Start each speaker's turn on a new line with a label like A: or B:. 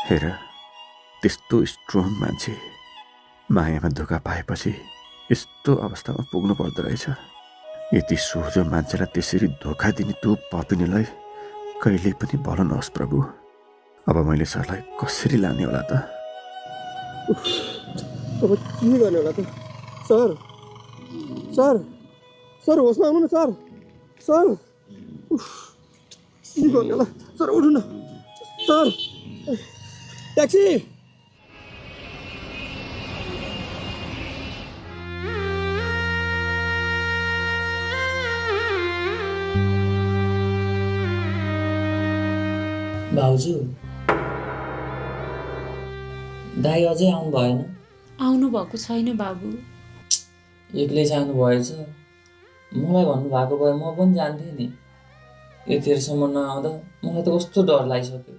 A: हेर, त्यस्तो स्ट्रङ मान्छे मायामा धोका पाएपछि यस्तो अवस्थामा पुग्नु पर्दो रहेछ। यति सोझो मान्छेलाई त्यसरी धोका दिने त्यो पापिनीलाई कहिले पनि भल नहोस् प्रभु। अब मैले सरलाई कसरी लाने होला त?
B: अब के गर्ने होला त? सर सर सर होसमा आउनु न सर। सर के गर्ने होला? सर उठ्नु न सर। ट्याक्सी।
C: भाउजू दाइ अझै आउनु भएन?
D: आउनु भएको छैन बाबु।
C: एक्लै जानु भएछ। मलाई भन्नुभएको भए म पनि जान्थेँ नि। यतिसम्म नआउँदा मलाई त कस्तो डर लागिसक्यो।